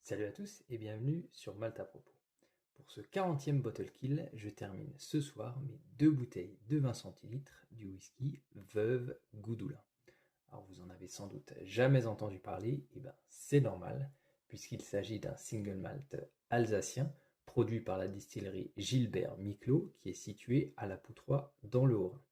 Salut à tous et bienvenue sur Malte à propos. Pour ce 40e bottle kill, je termine ce soir mes 2 bouteilles de 20 centilitres du whisky Veuve Goudoulin. Alors vous en avez sans doute jamais entendu parler, et ben c'est normal, puisqu'il s'agit d'un single malt alsacien produit par la distillerie Gilbert Miclot qui est située à La Poutroie dans le Haut-Rhin.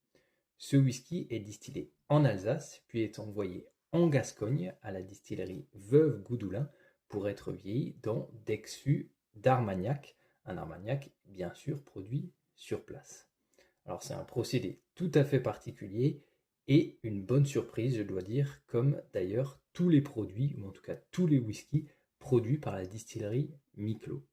Ce whisky est distillé en Alsace, puis est envoyé en Gascogne à la distillerie Veuve Goudoulin pour être vieilli dans d'ex-fûts d'Armagnac, un Armagnac bien sûr produit sur place. Alors c'est un procédé tout à fait particulier et une bonne surprise, je dois dire, comme d'ailleurs tous les produits, ou en tout cas tous les whiskies produits par la distillerie Miclot.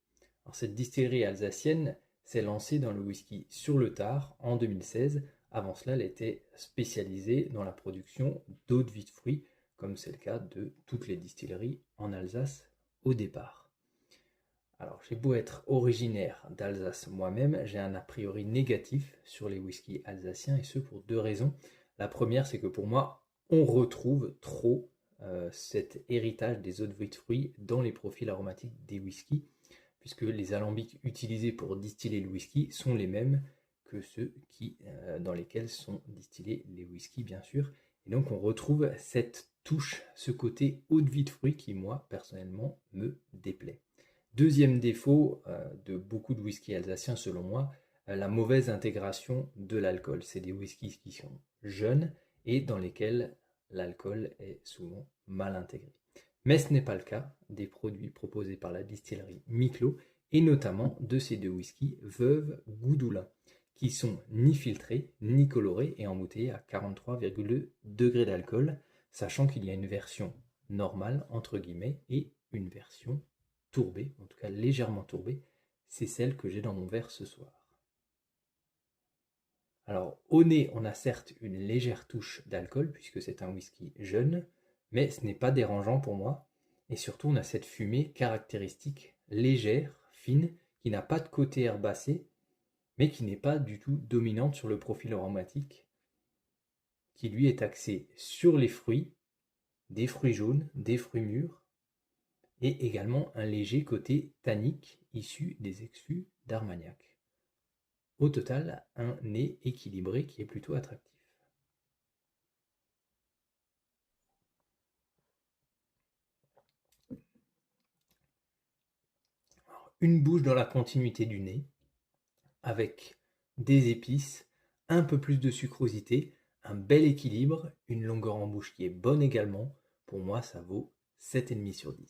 Alors cette distillerie alsacienne s'est lancée dans le whisky sur le tard en 2016. Avant cela, elle était spécialisée dans la production d'eau de vie de fruits, comme c'est le cas de toutes les distilleries en Alsace au départ. Alors, j'ai beau être originaire d'Alsace moi-même, j'ai un a priori négatif sur les whiskies alsaciens, et ce pour 2 raisons. La première, c'est que pour moi, on retrouve trop cet héritage des eaux de vie de fruits dans les profils aromatiques des whiskies, puisque les alambics utilisés pour distiller le whisky sont les mêmes que ceux dans lesquels sont distillés les whiskies, bien sûr. Et donc, on retrouve cette touche, ce côté eau de vie de fruits qui, moi, personnellement, me déplaît. Deuxième défaut de beaucoup de whisky alsaciens, selon moi, la mauvaise intégration de l'alcool. C'est des whiskies qui sont jeunes et dans lesquels l'alcool est souvent mal intégré. Mais ce n'est pas le cas des produits proposés par la distillerie Miclot et notamment de ces 2 whiskies Veuve Goudoulin qui sont ni filtrés ni colorés et embouteillés à 43,2 degrés d'alcool, sachant qu'il y a une version normale entre guillemets et une version tourbée, en tout cas légèrement tourbée. C'est celle que j'ai dans mon verre ce soir. Alors au nez, on a certes une légère touche d'alcool puisque c'est un whisky jeune, mais ce n'est pas dérangeant pour moi. Et surtout, on a cette fumée caractéristique, légère, fine, qui n'a pas de côté herbacé, mais qui n'est pas du tout dominante sur le profil aromatique, qui lui est axé sur les fruits, des fruits jaunes, des fruits mûrs, et également un léger côté tannique issu des exfûts d'Armagnac. Au total, un nez équilibré qui est plutôt attractif. Une bouche dans la continuité du nez, avec des épices, un peu plus de sucrosité, un bel équilibre, une longueur en bouche qui est bonne également. Pour moi, ça vaut 7,5 sur 10.